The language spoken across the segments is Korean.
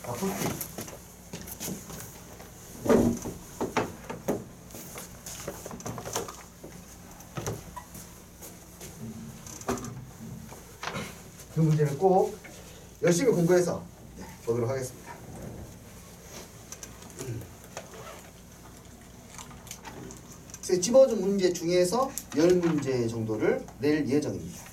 포스트잇. 그 문제는 꼭 열심히 공부해서 보도록 하겠습니다. 집어준 문제 중에서 10문제 정도를 낼 예정입니다.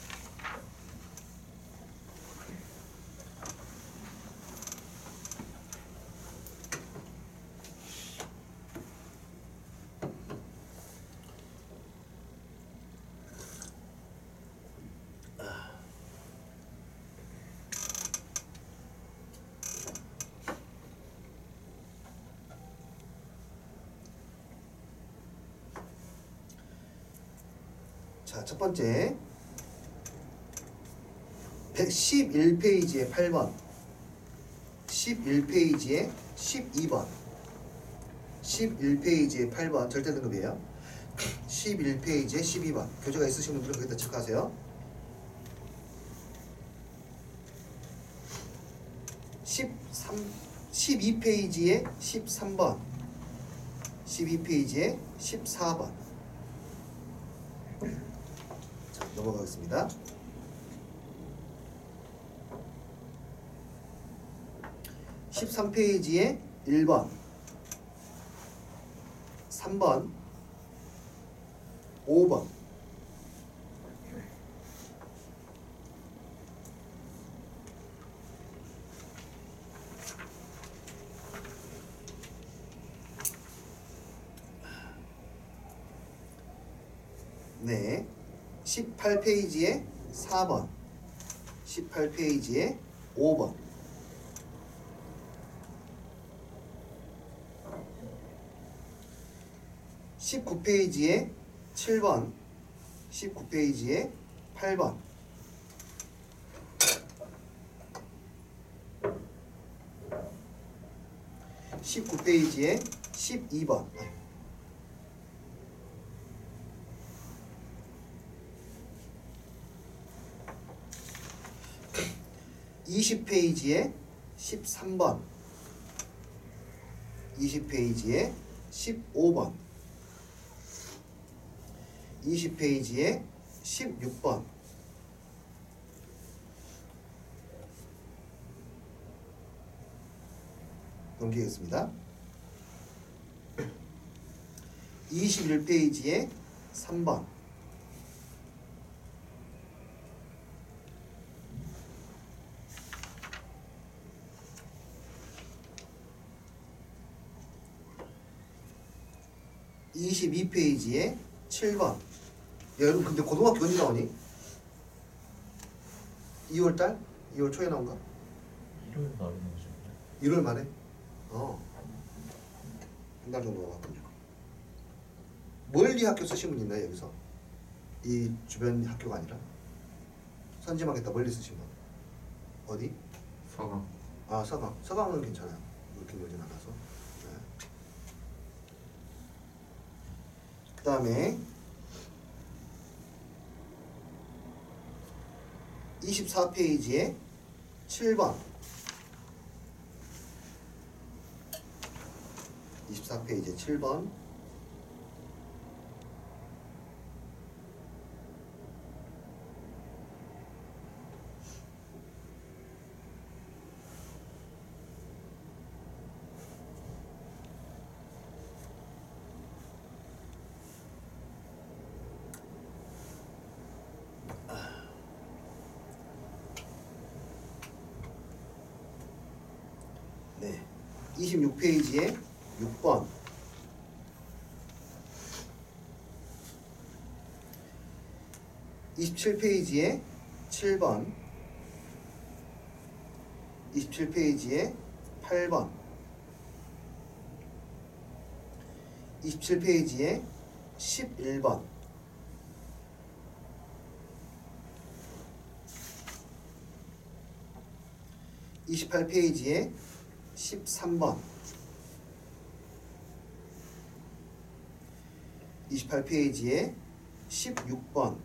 자, 첫 번째 111페이지의 8번, 11페이지의 12번, 11페이지의 8번 절대 등급이에요. 11페이지의 12번 교재가 있으신 분들은 거기다 체크하세요. 12페이지의 13번, 12페이지의 14번. 자, 넘어가겠습니다. 13페이지에 1번, 3번, 5번. 네. 18페이지에 4번, 18페이지에 5번. 19페이지에 7번, 19페이지에 8번. 19페이지에 12번. 20페이지에 13번, 20페이지에 15번, 20페이지에 16번. 넘기겠습니다. 21페이지에 3번, 22페이지에 7번. 야, 여러분 근데 고등학교 언제 나오니? 2월달? 2월 초에 나온가? 1월 말에 나오죠. 1월 말에? 한 달 정도 나왔군요. 멀리 학교 쓰신 분 있나요 여기서? 이 주변 학교가 아니라? 선지망에다 멀리 쓰신 분. 어디? 서강. 아, 서강. 서강은 괜찮아요. 그렇게 멀진 않아서. 네. 그 다음에 24페이지에 7번, 24페이지에 7번, 26페이지에 6번, 27페이지에 7번, 27페이지에 8번, 27페이지에 11번, 28페이지에 13번, 28페이지에 16번,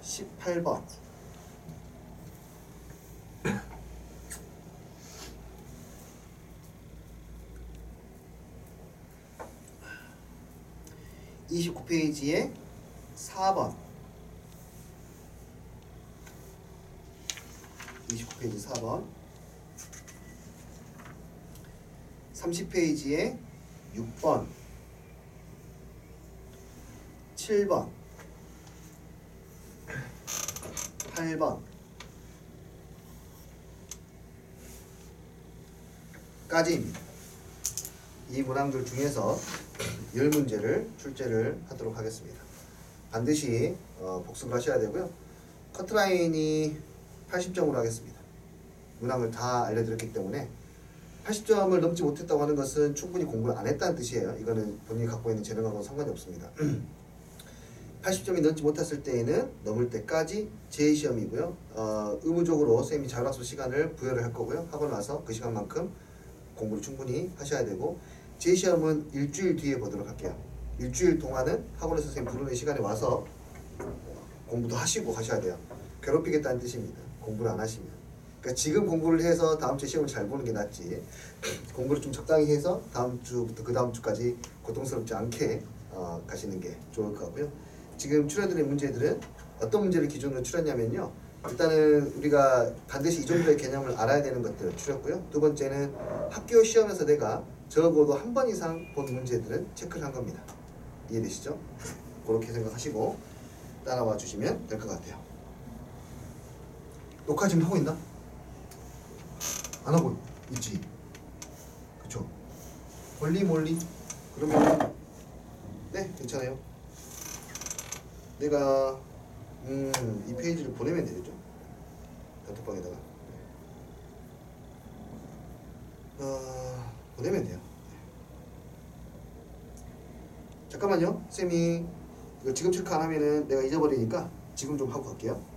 18번. 29페이지에 4번 29페이지 4번 30페이지에 6번 7번 8번 까지입니다. 이 문항들 중에서 10문제를 출제를 하도록 하겠습니다. 반드시 복습을 하셔야 되고요. 커트라인이 80점으로 하겠습니다. 문항을 다 알려드렸기 때문에 80점을 넘지 못했다고 하는 것은 충분히 공부를 안 했다는 뜻이에요. 이거는 본인이 갖고 있는 재능하고는 상관이 없습니다. 80점이 넘지 못했을 때에는 넘을 때까지 제2시험이고요. 의무적으로 선생님이 자율학습 시간을 부여를 할 거고요. 하고 나서 그 시간만큼 공부를 충분히 하셔야 되고, 제2시험은 일주일 뒤에 보도록 할게요. 일주일 동안은 학원에서 선생님 부르는 시간에 와서 공부도 하시고 하셔야 돼요. 괴롭히겠다는 뜻입니다. 공부를 안 하시면. 그러니까 지금 공부를 해서 다음 주 시험을 잘 보는 게 낫지, 공부를 좀 적당히 해서 다음 주부터 그 다음 주까지 고통스럽지 않게 가시는 게 좋을 것 같고요. 지금 추려드린 문제들은 어떤 문제를 기준으로 추렸냐면요, 일단은 우리가 반드시 이 정도의 개념을 알아야 되는 것들을 추렸고요. 두 번째는 학교 시험에서 내가 적어도 한 번 이상 본 문제들은 체크를 한 겁니다. 이해되시죠? 그렇게 생각하시고 따라와 주시면 될 것 같아요. 녹화 지금 하고 있나? 안 하고 있지? 그쵸? 멀리? 그러면 네, 괜찮아요. 내가 이 페이지를 보내면 되겠죠? 단톡방에다가 보내면 돼요. 잠깐만요. 쌤이 이거 지금 체크 안 하면은 내가 잊어버리니까 지금 좀 하고 갈게요.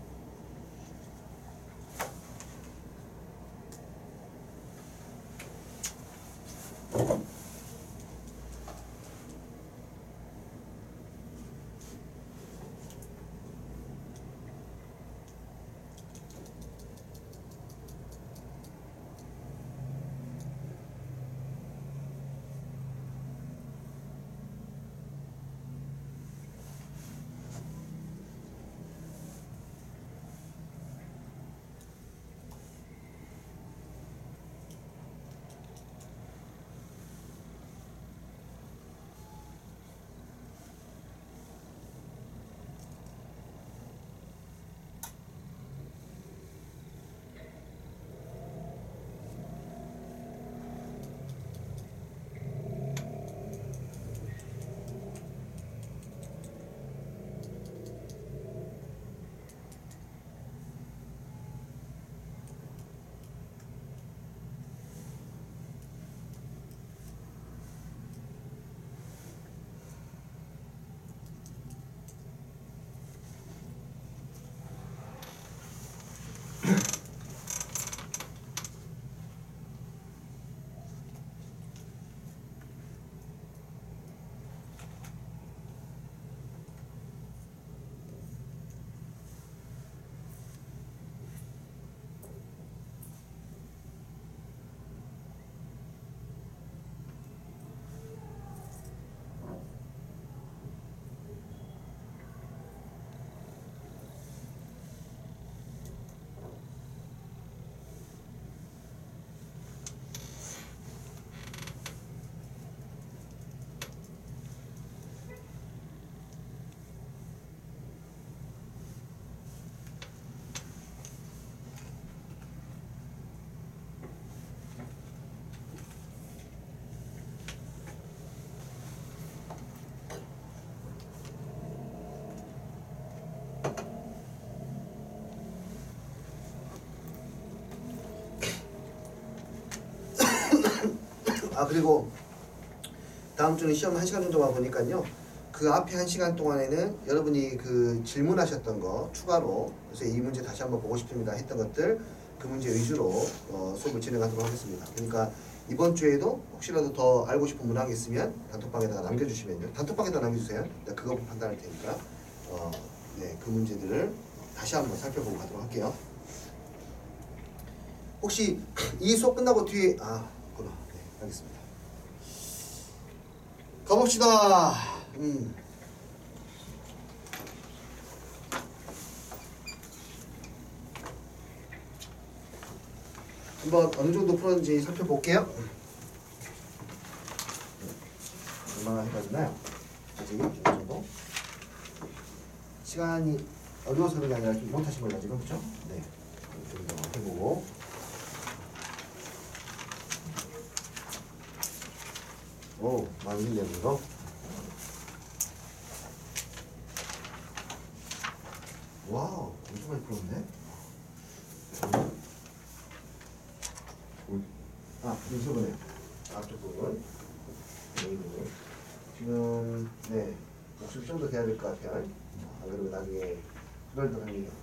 그리고 다음 주는 시험 1시간 정도만 보니까요, 그 앞에 1시간 동안에는 여러분이 그 질문하셨던 거 추가로, 그래서 이 문제 다시 한번 보고 싶습니다 했던 것들, 그 문제 위주로 수업을 진행하도록 하겠습니다. 그러니까 이번 주에도 혹시라도 더 알고 싶은 문항이 있으면 단톡방에다가 남겨주시면요, 단톡방에다 남겨주세요. 내가 그거 판단할 테니까 네, 그 문제들을 다시 한번 살펴보고 가도록 할게요. 혹시 이 수업 끝나고 뒤에 구나. 네, 알겠습니다. 가봅시다. 한번 어느 정도 풀었는지 살펴볼게요. 얼마나 해가지나요? 아직 어느 정도 시간이 어려워서 그런 게 아니라 좀 못하신 거예요 지금, 그렇죠? 네, 좀 더 해보고. 오, 많이 힘내요 이거. 와우, 엄청 많이 풀었네. 아, 인수분해 앞쪽 부분. 지금 네 목숨 좀 더 돼야 될 것 같아요. 안 그러면 나중에 후덜덜합니다.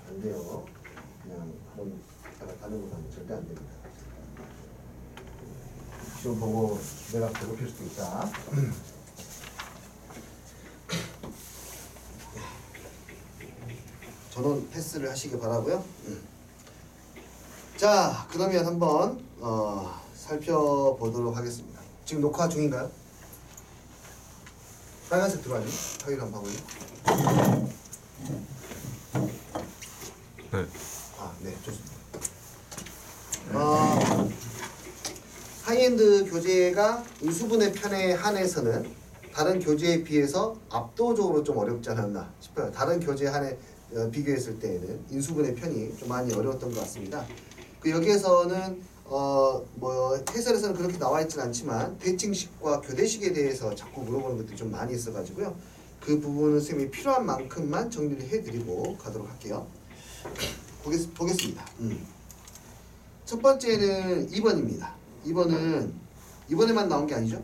안 돼요. 그냥 한번 다른 거 하면 절대 안 됩니다. 시험 보고 내가 배고플 수도 있다. 전원 패스를 하시기 바라고요. 자, 그러면 한번 살펴보도록 하겠습니다. 지금 녹화 중인가요? 빨간색 들어왔니? 확인 한번 하고요. 네. 아, 네, 좋습니다. 하이엔드 교재가 인수분해 편에 한해서는 다른 교재에 비해서 압도적으로 좀 어렵지 않았나 싶어요. 다른 교재 한해 비교했을 때에는 인수분해 편이 좀 많이 어려웠던 것 같습니다. 그 여기에서는 해설에서는 그렇게 나와 있지는 않지만 대칭식과 교대식에 대해서 자꾸 물어보는 것들이 좀 많이 있어가지고요. 그 부분은 선생님이 필요한 만큼만 정리를 해드리고 가도록 할게요. 보겠습니다. 첫 번째는 2번입니다. 2번은 이번에만 나온 게 아니죠?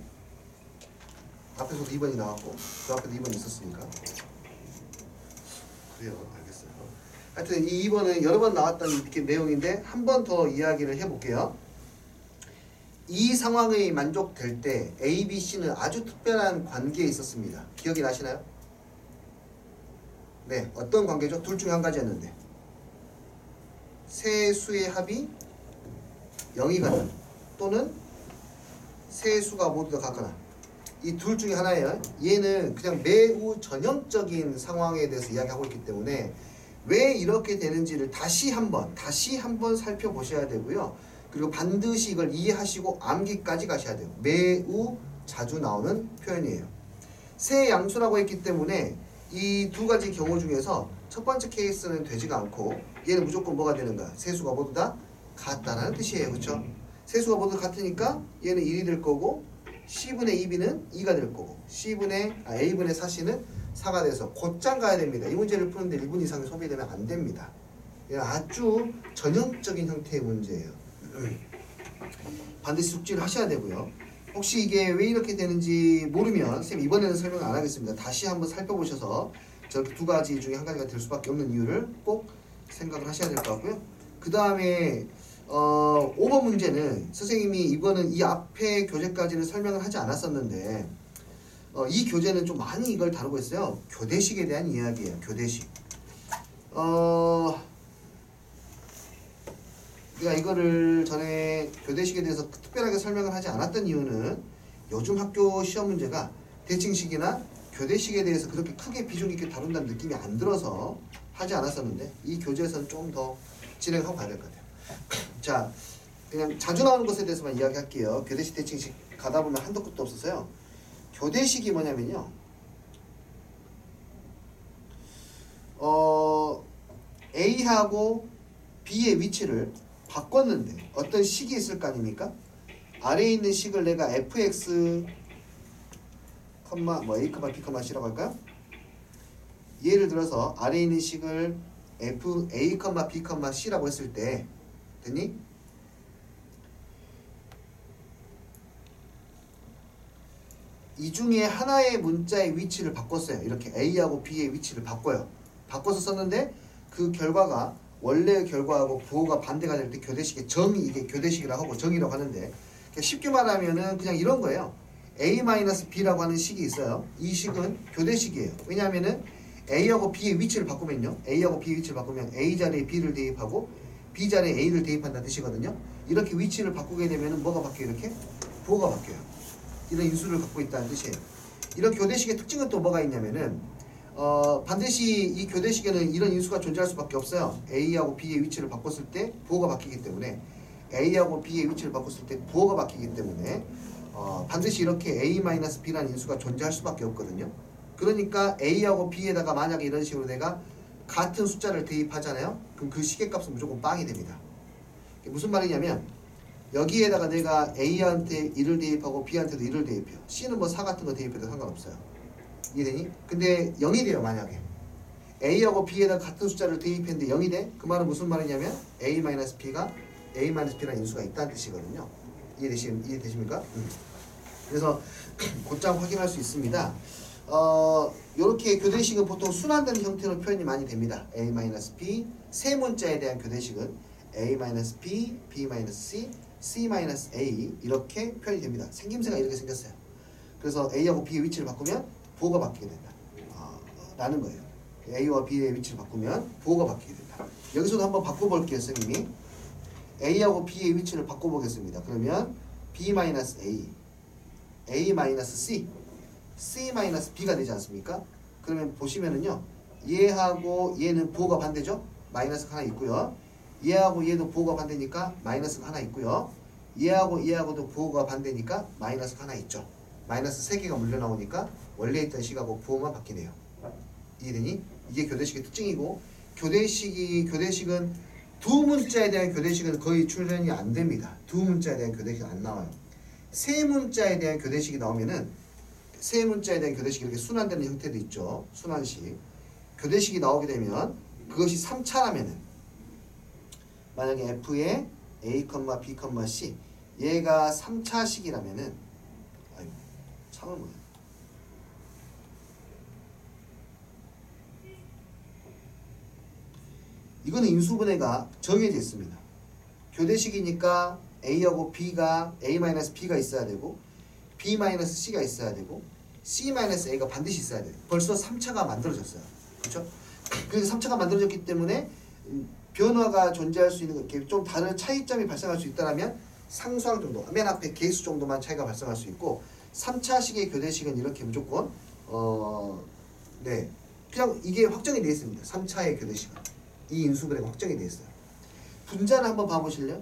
앞에서도 2번이 나왔고 그 앞에도 2번이 있었으니까. 그래요, 알겠어요. 하여튼 이 2번은 여러 번 나왔던 이렇게 내용인데 한 번 더 이야기를 해볼게요. 이 상황이 만족될 때 A, B, C는 아주 특별한 관계에 있었습니다. 기억이 나시나요? 네, 어떤 관계죠? 둘 중에 한 가지였는데 세 수의 합이 0이거나 또는 세 수가 모두 다 같거나 이 둘 중에 하나예요. 얘는 그냥 매우 전형적인 상황에 대해서 이야기하고 있기 때문에 왜 이렇게 되는지를 다시 한번 살펴보셔야 되고요. 그리고 반드시 이걸 이해하시고 암기까지 가셔야 돼요. 매우 자주 나오는 표현이에요. 세 양수라고 했기 때문에 이 두 가지 경우 중에서 첫 번째 케이스는 되지가 않고 얘는 무조건 뭐가 되는가? 세수가 모두 다 같다라는 뜻이에요. 그렇죠? 세수가 모두 같으니까 얘는 1이 될 거고 C분의 2B는 2가 될 거고 A분의 4C는 4가 돼서 곧장 가야 됩니다. 이 문제를 푸는데 1분 이상이 소비되면 안 됩니다. 아주 전형적인 형태의 문제예요. 반드시 숙지를 하셔야 되고요. 혹시 이게 왜 이렇게 되는지 모르면 선생님 이번에는 설명 안 하겠습니다. 다시 한번 살펴보셔서 저렇게 두 가지 중에 한 가지가 될 수밖에 없는 이유를 꼭 생각을 하셔야 될 것 같고요. 그 다음에 5번 문제는 선생님이 이거는 이 앞에 교재까지는 설명을 하지 않았었는데 이 교재는 좀 많이 이걸 다루고 있어요. 교대식에 대한 이야기예요. 교대식. 우리가 이거를 전에 교대식에 대해서 특별하게 설명을 하지 않았던 이유는 요즘 학교 시험 문제가 대칭식이나 교대식에 대해서 그렇게 크게 비중 있게 다룬다는 느낌이 안 들어서 하지 않았었는데 이 교재에서는 좀 더 진행하고 가야 될 것 같아요. 자, 그냥 자주 나오는 것에 대해서만 이야기할게요. 교대식 대칭식 가다 보면 한도 끝도 없어서요. 교대식이 뭐냐면요. A하고 B의 위치를 바꿨는데 어떤 식이 있을 거 아닙니까? 아래에 있는 식을 내가 fx, a, b, c라고 할까요? 예를 들어서 아래에 있는 식을 f, a, b, c라고 했을 때 됐니? 이 중에 하나의 문자의 위치를 바꿨어요. 이렇게 A하고 B의 위치를 바꿔요. 바꿔서 썼는데 그 결과가 원래의 결과하고 부호가 반대가 될 때 교대식의 정이 이게 교대식이라고 하고 정이라고 하는데 쉽게 말하면은 그냥 이런 거예요. A-B라고 하는 식이 있어요. 이 식은 교대식이에요. 왜냐하면은 A하고 B의 위치를 바꾸면요. A하고 B의 위치를 바꾸면 A 자리에 B를 대입하고 B 자리에 A를 대입한다는 뜻이거든요. 이렇게 위치를 바꾸게 되면은 뭐가 바뀌어요? 이렇게 부호가 바뀌어요. 이런 인수를 갖고 있다는 뜻이에요. 이런 교대식의 특징은 또 뭐가 있냐면은 반드시 이 교대식에는 이런 인수가 존재할 수밖에 없어요. A하고 B의 위치를 바꿨을 때 부호가 바뀌기 때문에 A하고 B의 위치를 바꿨을 때 부호가 바뀌기 때문에 반드시 이렇게 A-B라는 인수가 존재할 수밖에 없거든요. 그러니까 A하고 B에다가 만약에 이런 식으로 내가 같은 숫자를 대입하잖아요. 그럼 그 시계값은 무조건 빵이 됩니다. 이게 무슨 말이냐면 여기에다가 내가 A한테 1을 대입하고 B한테도 1을 대입해요. C는 뭐 4 같은 거 대입해도 상관없어요. 이해되니? 근데 0이 돼요. 만약에 A하고 B에다가 같은 숫자를 대입했는데 0이 돼? 그 말은 무슨 말이냐면 A-B가 A-B라는 인수가 있다는 뜻이거든요. 이해되십니까? 그래서 곧장 확인할 수 있습니다. 요렇게 교대식은 보통 순환되는 형태로 표현이 많이 됩니다. A-B 세 문자에 대한 교대식은 A-B, B-C, C-A 이렇게 표현이 됩니다. 생김새가 이렇게 생겼어요. 그래서 A하고 B의 위치를 바꾸면 부호가 바뀌게 된다. 라는 거예요. A와 B의 위치를 바꾸면 부호가 바뀌게 된다. 여기서도 한번 바꿔볼게요. 선생님이 A하고 B의 위치를 바꿔보겠습니다. 그러면 B-A, A-C, C-B가 되지 않습니까? 그러면 보시면은요, 얘하고 얘는 부호가 반대죠? 마이너스가 하나 있고요. 얘하고 얘도 부호가 반대니까 마이너스가 하나 있고요. 얘하고 얘하고도 부호가 반대니까 마이너스가 하나 있죠. 마이너스 3개가 물려 나오니까 원래 있던 식하고 부호만 바뀌네요. 이해되니? 이게 교대식의 특징이고, 교대식은 두 문자에 대한 교대식은 거의 출현이 안 됩니다. 두 문자에 대한 교대식이 안 나와요. 세 문자에 대한 교대식이 나오면은 세 문자에 대한 교대식이 이렇게 순환되는 형태도 있죠. 순환식. 교대식이 나오게 되면 그것이 3차라면은 만약에 F의 A, B, C 얘가 3차식이라면은 아이고 참을 뭐야. 이거는 인수분해가 정해져 있습니다. 교대식이니까 A하고 B가 A-B가 있어야 되고 B-C가 있어야 되고 C-A가 반드시 있어야 돼요. 벌써 3차가 만들어졌어요. 그렇죠? 그래서 3차가 만들어졌기 때문에 변화가 존재할 수 있는 게 좀 다른 차이점이 발생할 수 있다면 상수항 정도, 맨 앞에 개수 정도만 차이가 발생할 수 있고 3차식의 교대식은 이렇게 무조건 네 그냥 이게 확정이 되어 있습니다. 3차의 교대식은 이 인수분해가 확정이 되어 있어요. 분자를 한번 봐보실래요?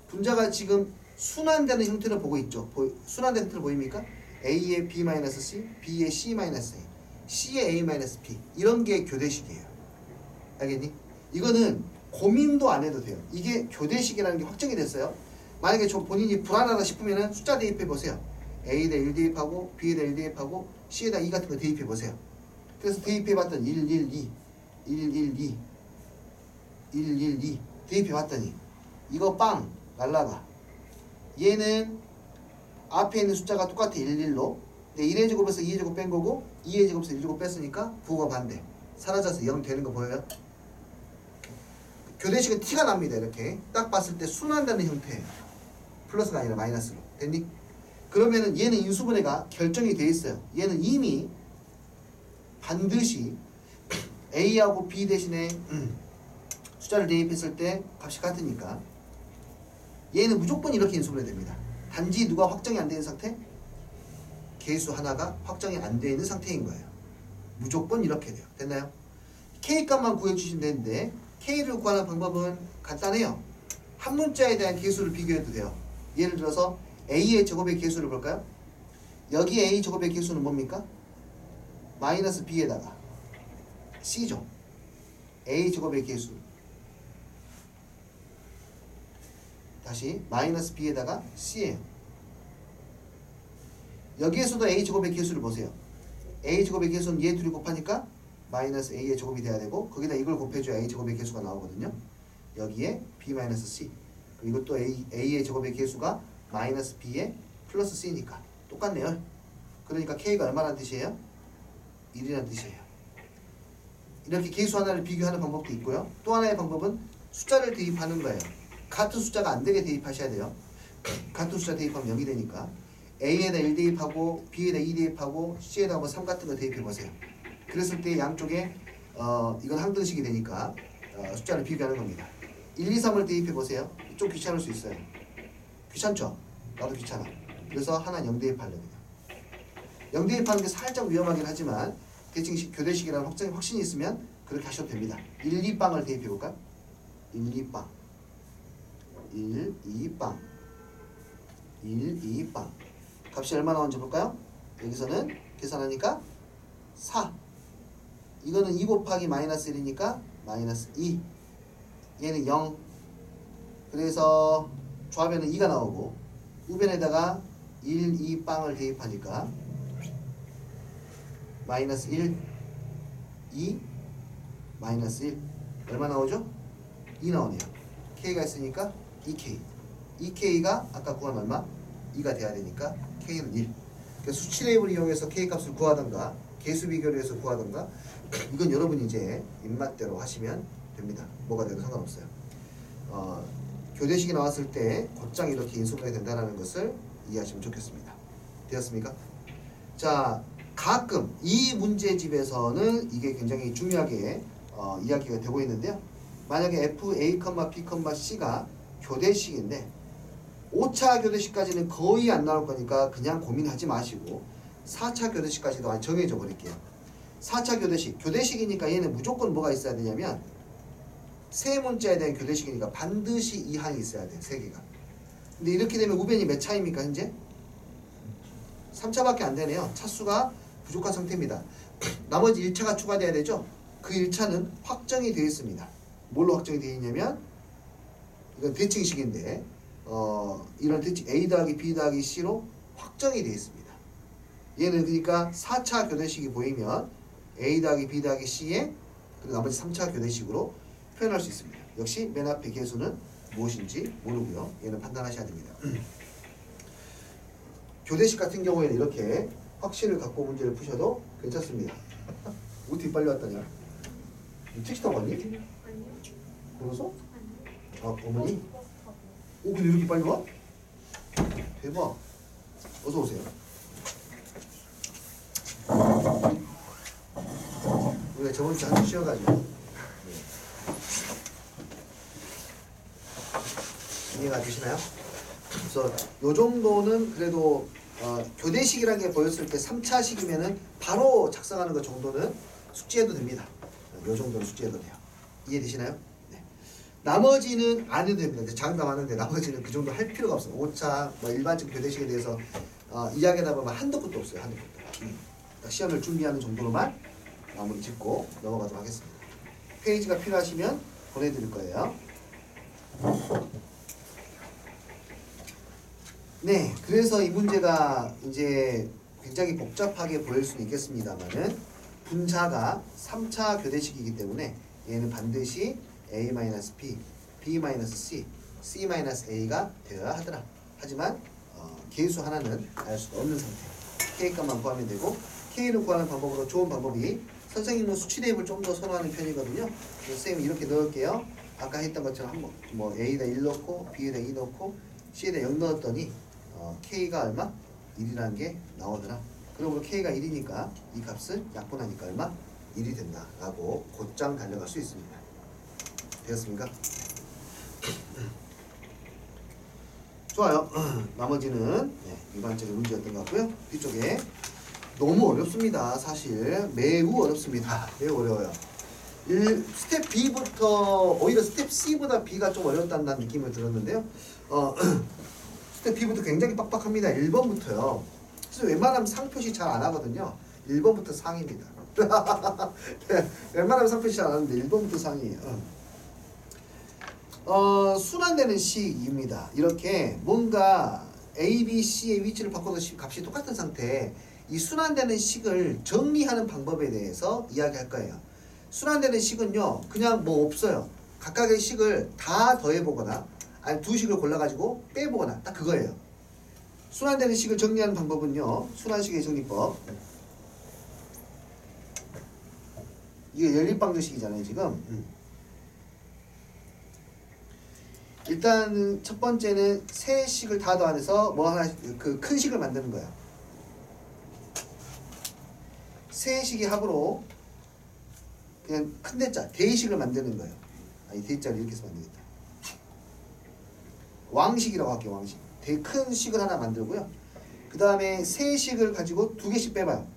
분자가 지금 순환되는 형태를 보고 있죠. 순환되는 형태를 보입니까? A의 B-C, B의 C-A, C의 A-B 이런 게 교대식이에요. 알겠니? 이거는 고민도 안 해도 돼요. 이게 교대식이라는 게 확정이 됐어요. 만약에 본인이 불안하다 싶으면 숫자 대입해 보세요. A에다 1 대입하고 B에다 1 대입하고 C에다 2 같은 거 대입해 보세요. 그래서 대입해 봤더니 112, 112, 112 대입해 봤더니 이거 빵 날라가. 얘는 앞에 있는 숫자가 똑같아 11로. 근데 1의 제곱에서 2의 제곱 뺀 거고 2의 제곱에서 1 제곱 뺐으니까 부호가 반대. 사라져서 0 되는 거 보여요? 교대식은 티가 납니다. 이렇게 딱 봤을 때 순환되는 형태예요. 플러스가 아니라 마이너스로. 됐니? 그러면은 얘는 인수분해가 결정이 돼 있어요. 얘는 이미 반드시 A하고 B 대신에 숫자를 대입했을 때 값이 같으니까 얘는 무조건 이렇게 인수분해 됩니다. 단지 누가 확정이 안 되는 상태? 개수 하나가 확정이 안 되어 있는 상태인 거예요. 무조건 이렇게 돼요. 됐나요? K값만 구해주시면 되는데 K를 구하는 방법은 간단해요. 한 문자에 대한 개수를 비교해도 돼요. 예를 들어서 A의 제곱의 개수를 볼까요? 여기 A 제곱의 개수는 뭡니까? 마이너스 B에다가 C죠. A 제곱의 개수 다시 마이너스 B에다가 C예요. 여기에서도 A 제곱의 개수를 보세요. A 제곱의 개수는 얘 둘이 곱하니까 마이너스 A의 제곱이 돼야 되고 거기다 이걸 곱해줘야 A 제곱의 개수가 나오거든요. 여기에 B 마이너스 C 그리고 이것도 A의 제곱의 개수가 마이너스 B에 플러스 C니까 똑같네요. 그러니까 K가 얼마라는 뜻이에요? 1이라는 뜻이에요. 이렇게 개수 하나를 비교하는 방법도 있고요. 또 하나의 방법은 숫자를 대입하는 거예요. 같은 숫자가 안 되게 대입하셔야 돼요. 같은 숫자 대입하면 0이 되니까 A에다 1 대입하고 B에다 2 대입하고 C에다 뭐 3 같은 거 대입해 보세요. 그랬을 때 양쪽에 이건 항등식이 되니까 숫자를 비교하는 겁니다. 1, 2, 3을 대입해 보세요. 좀 귀찮을 수 있어요. 귀찮죠? 나도 귀찮아. 그래서 하나는 0 대입하려고요. 0 대입하는 게 살짝 위험하긴 하지만 대칭식 교대식이라는 확신이 있으면 그렇게 하셔도 됩니다. 1, 2빵을 대입해 볼까요? 1, 2빵 1, 2빵 1, 2빵 값이 얼마 나오는지 볼까요? 여기서는 계산하니까 4 이거는 2 곱하기 마이너스 1이니까 마이너스 2 얘는 0 그래서 조합에는 2가 나오고 우변에다가 1, 2빵을 대입하니까 마이너스 1 2 마이너스 1 얼마 나오죠? 2 나오네요. K가 있으니까 2K 2K가 아까 구한 얼마? 2가 돼야 되니까 K는 1 그러니까 수치레입을 이용해서 K값을 구하던가 개수 비교를 해서 구하던가 이건 여러분이 이제 입맛대로 하시면 됩니다. 뭐가 돼도 상관없어요. 교대식이 나왔을 때 곧장 이렇게 인수분해 된다는 것을 이해하시면 좋겠습니다. 되었습니까? 자, 가끔 이 문제집에서는 이게 굉장히 중요하게 이야기가 되고 있는데요. 만약에 f, a, b, c가 교대식인데 5차 교대식까지는 거의 안 나올 거니까 그냥 고민하지 마시고 4차 교대식까지도 정해져 버릴게요. 4차 교대식, 교대식이니까 얘는 무조건 뭐가 있어야 되냐면 세 문자에 대한 교대식이니까 반드시 이 항이 있어야 돼요. 3개가. 근데 이렇게 되면 우변이 몇 차입니까 현재? 3차밖에 안 되네요. 차수가 부족한 상태입니다. 나머지 1차가 추가돼야 되죠? 그 1차는 확정이 되어 있습니다. 뭘로 확정이 되어 있냐면 이건 대칭식인데 이런 대칭 A 더하기 B 더하기 C로 확정이 되어 있습니다. 얘는 그러니까 4차 교대식이 보이면 A 더하기 B 더하기 C에 그리고 나머지 3차 교대식으로 표현할 수 있습니다. 역시 맨 앞에 개수는 무엇인지 모르고요. 얘는 판단하셔야 됩니다. 교대식 같은 경우에는 이렇게 확신을 갖고 문제를 푸셔도 괜찮습니다. 어떻게 빨리 왔다냐? 택시 타고 왔니? 아니요. 걸어서? 아니요. 아, 어머니? 오, 근데 이렇게 빨리 와? 대박. 어서 오세요. 우리가 저번 주에 한주 쉬어가지고 이해가 되시나요? 그래서 요 정도는 그래도 교대식이라는 게 보였을 때 3차식이면은 바로 작성하는 것 정도는 숙지해도 됩니다. 요 정도는 숙지해도 돼요. 이해되시나요? 네. 나머지는 안 해도 됩니다. 장담하는데 나머지는 그 정도 할 필요가 없어요. 5차 뭐 일반적 교대식에 대해서 이야기하다 보면 한도 끝도 없어요. 한도 끝도. 시험을 준비하는 정도로만 마무리 짓고 넘어가도록 하겠습니다. 페이지가 필요하시면 보내드릴 거예요. 네, 그래서 이 문제가 이제 굉장히 복잡하게 보일 수는 있겠습니다만은 분자가 3차 교대식이기 때문에 얘는 반드시 A-B, B-C, C-A가 되어야 하더라. 하지만 개수 하나는 알 수가 없는 상태. K값만 구하면 되고 K를 구하는 방법으로 좋은 방법이 선생님은 수치 대입을 좀 더 선호하는 편이거든요. 그래서 선생님이 이렇게 넣을게요. 아까 했던 것처럼 한번 뭐 A에다 1 넣고 B에다 2 넣고 C에다 0 넣었더니 K가 얼마? 1이라는 게 나오더라. 그러므로 K가 1이니까 이 값은 약분하니까 얼마? 1이 된다 라고 곧장 달려갈 수 있습니다. 되었습니까? 좋아요. 나머지는 일반적인 문제였던 것 같고요. 뒤쪽에 너무 어렵습니다. 사실 매우 어렵습니다. 매우 어려워요. 스텝 B부터 오히려 스텝 C보다 B가 좀 어렵다는 느낌을 들었는데요. 스텝 B부터 굉장히 빡빡합니다. 1번부터요. 그래서 웬만하면 상표시 잘 안 하거든요. 1번부터 상입니다. 웬만하면 상표시 잘 안 하는데 1번부터 상이에요. 순환되는 식입니다. 이렇게 뭔가 A, B, C의 위치를 바꿔서 값이 똑같은 상태에 이 순환되는 식을 정리하는 방법에 대해서 이야기할 거예요. 순환되는 식은요, 그냥 뭐 없어요. 각각의 식을 다 더해보거나 아니 두 식을 골라가지고 빼보거나 딱 그거예요. 순환되는 식을 정리하는 방법은요, 순환식의 정리법. 이게 연립방정식이잖아요 지금. 일단 첫 번째는 세 식을 다 더해서 뭐 하나 그 큰 식을 만드는 거야. 세 식의 합으로 그냥 큰 대자 대식을 만드는 거예요. 이 대자를 이렇게 해서 만들겠다. 왕식이라고 할게요. 왕식. 되게 큰 식을 하나 만들고요. 그 다음에 세 식을 가지고 두 개씩 빼봐요.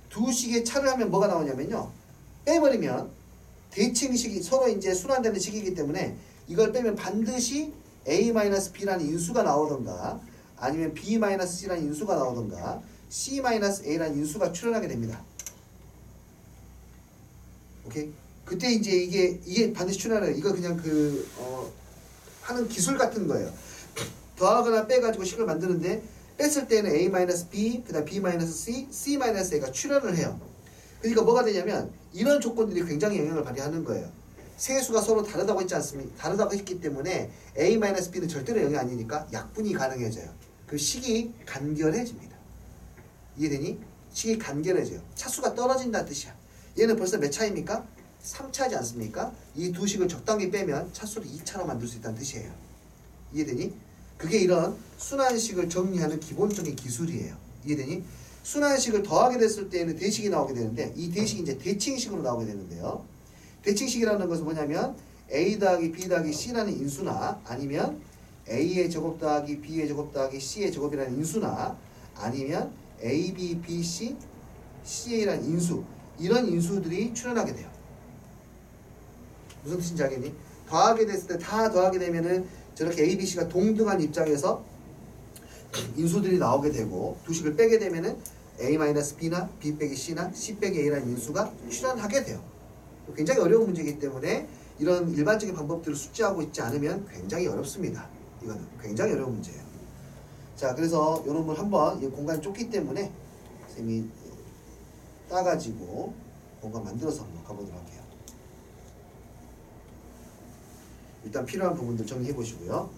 두 식의 차를 하면 뭐가 나오냐면요. 빼버리면 대칭식이 서로 이제 순환되는 식이기 때문에 이걸 빼면 반드시 a-b라는 인수가 나오던가 아니면 b-c라는 인수가 나오던가 c-a라는 인수가 출현하게 됩니다. 오케이? 그때 이제 이게 반드시 출현해요. 이거 그냥 하는 기술 같은 거예요. 더하거나 빼가지고 식을 만드는데 뺐을 때는 a-b, 그 다음 b-c, c-a가 출현을 해요. 그러니까 뭐가 되냐면 이런 조건들이 굉장히 영향을 발휘하는 거예요. 세수가 서로 다르다고 했지 않습니까? 다르다고 했기 때문에 a-b는 절대로 0이 아니니까 약분이 가능해져요. 그 식이 간결해집니다. 이해되니? 식이 간결해져요. 차수가 떨어진다는 뜻이야. 얘는 벌써 몇 차입니까? 3차지 않습니까? 이 두 식을 적당히 빼면 차수를 2차로 만들 수 있다는 뜻이에요. 이해되니? 그게 이런 순환식을 정리하는 기본적인 기술이에요. 이해되니? 순환식을 더하게 됐을 때에는 대식이 나오게 되는데 이 대식이 이제 대칭식으로 나오게 되는데요. 대칭식이라는 것은 뭐냐면 a 더하기 b 더하기 c라는 인수나 아니면 a의 제곱 더하기 b의 제곱 더하기 c의 제곱이라는 인수나 아니면 a, b, b, c, ca라는 인수 이런 인수들이 출현하게 돼요. 무슨 뜻인지 알겠니? 더하게 됐을 때 다 더하게 되면은 저렇게 a, b, c가 동등한 입장에서 인수들이 나오게 되고 두 식을 빼게 되면은 a-b나 b 빼기 c나 c 빼기 a라는 인수가 출현하게 돼요. 굉장히 어려운 문제이기 때문에 이런 일반적인 방법들을 숙지하고 있지 않으면 굉장히 어렵습니다. 이거는 굉장히 어려운 문제예요. 자, 그래서 이런 걸 한번 공간이 좁기 때문에 선생님이 따가지고 공간 만들어서 한번 가보도록 할게요. 일단 필요한 부분들 정리해 보시고요.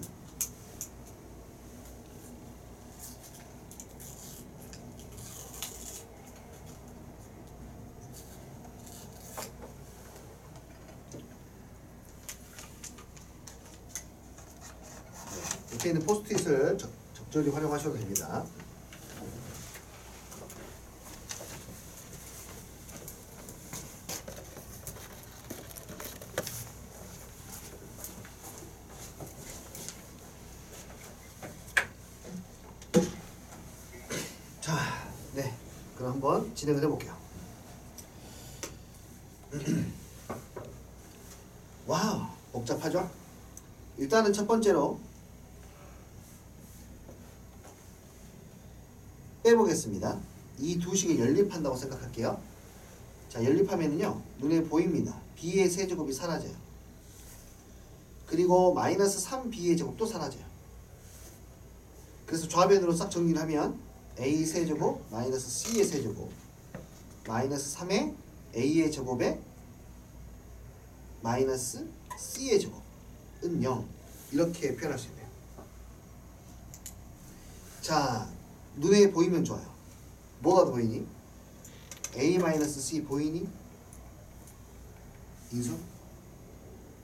이렇게 있는 포스트잇을 적절히 활용하셔도 됩니다. 자, 네, 그럼 한번 진행을 해볼게요. 와우, 복잡하죠? 일단은 첫 번째로 빼보겠습니다. 이 두 식이 연립한다고 생각할게요. 자, 연립하면은요 눈에 보입니다. b의 세제곱이 사라져요. 그리고 마이너스 3b의 제곱도 사라져요. 그래서 좌변으로 싹 정리를 하면 a 세제곱 마이너스 c의 세제곱 마이너스 3의 a의 제곱에 마이너스 c의 제곱은 0 이렇게 표현할 수 있네요. 자, 눈에 보이면 좋아요. 뭐가 보이니? a-c 보이니? 인수?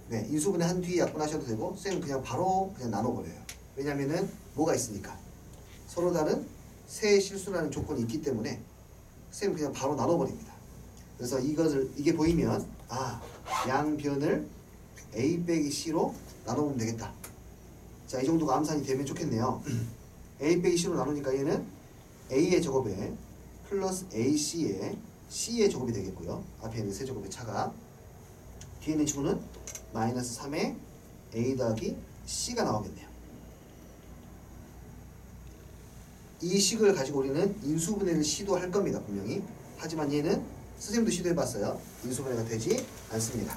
네, 인수분해 한 뒤에 약분하셔도 되고 쌤은 그냥 바로 그냥 나눠버려요. 왜냐면은 뭐가 있으니까 서로 다른 세 실수라는 조건이 있기 때문에 쌤은 그냥 바로 나눠버립니다. 그래서 이게 보이면 양변을 a 빼기 c로 나눠보면 되겠다. 자, 이 정도가 암산이 되면 좋겠네요. a 빼기 c로 나누니까 얘는 a의 제곱에 플러스 ac의 c의 제곱이 되겠고요. 앞에 있는 세제곱의 차가 뒤에 있는 친구는 마이너스 3의 a 더하기 c가 나오겠네요. 이 식을 가지고 우리는 인수분해를 시도할 겁니다. 분명히. 하지만 얘는 선생님도 시도해봤어요. 인수분해가 되지 않습니다.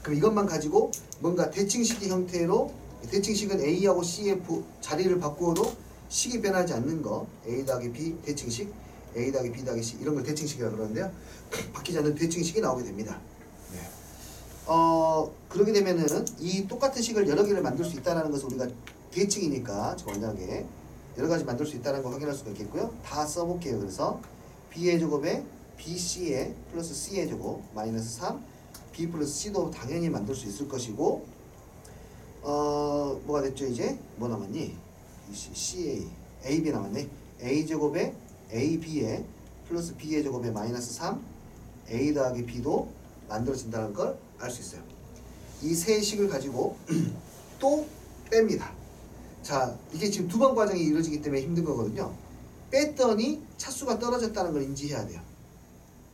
그럼 이것만 가지고 뭔가 대칭식의 형태로 대칭식은 a하고 c의 자리를 바꾸어도 식이 변하지 않는 거 a 더하기 b 대칭식 a 더하기 b 더하기 c 이런 걸 대칭식이라고 그러는데요. 바뀌지 않는 대칭식이 나오게 됩니다. 네. 그러게 되면은 이 똑같은 식을 여러 개를 만들 수 있다는 것을 우리가 대칭이니까 원장에 여러 가지 만들 수 있다는 걸 확인할 수가 있겠고요. 다 써볼게요. 그래서 b의 제곱에 bc의 플러스 c의 제곱 마이너스 3 b 플러스 c도 당연히 만들 수 있을 것이고 뭐가 됐죠? 이제 뭐 남았니? CA, AB 남았네. A제곱에 AB에 플러스 B의 제곱에 마이너스 3 A 더하기 B도 만들어진다는 걸 알 수 있어요. 이 세 식을 가지고 또 뺍니다. 자, 이게 지금 두 번 과정이 이루어지기 때문에 힘든 거거든요. 뺐더니 차수가 떨어졌다는 걸 인지해야 돼요.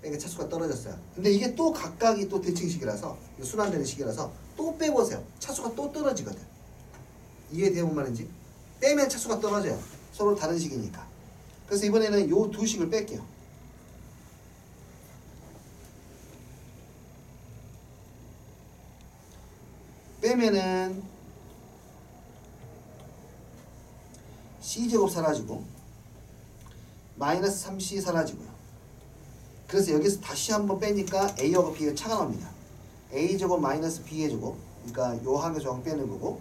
그러니까 차수가 떨어졌어요. 근데 이게 또 각각이 또 대칭식이라서 순환되는 식이라서 또 빼보세요. 차수가 또 떨어지거든. 이해돼요? 뭔 말인지? 빼면 차수가 떨어져요. 서로 다른 식이니까. 그래서 이번에는 요 두 식을 뺄게요. 빼면은 C제곱 사라지고 마이너스 3C 사라지고요. 그래서 여기서 다시 한번 빼니까 A하고 B가 차가 나옵니다. A제곱 마이너스 B의 제곱, 그러니까 요 한개 조각 빼는 거고,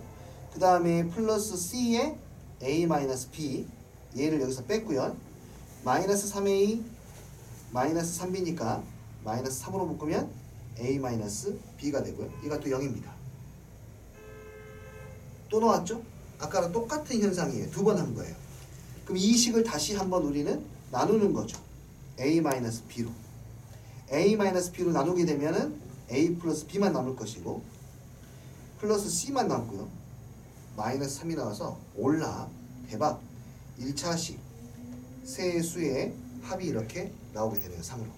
그 다음에 플러스 C에 A 마이너스 B, 얘를 여기서 뺐고요. 마이너스 3A 마이너스 3B니까 마이너스 3으로 묶으면 A 마이너스 B가 되고요. 얘가 또 0입니다. 또 나왔죠? 아까랑 똑같은 현상이에요. 두 번 한 거예요. 그럼 이 식을 다시 한번 우리는 나누는 거죠. A-B로. A-B로 나누게 되면은 A 플러스 B만 남을 것이고 플러스 C만 남고요. 마이너스 3이 나와서 올라 대박 1차식 세 수의 합이 이렇게 나오게 되네요. 3으로.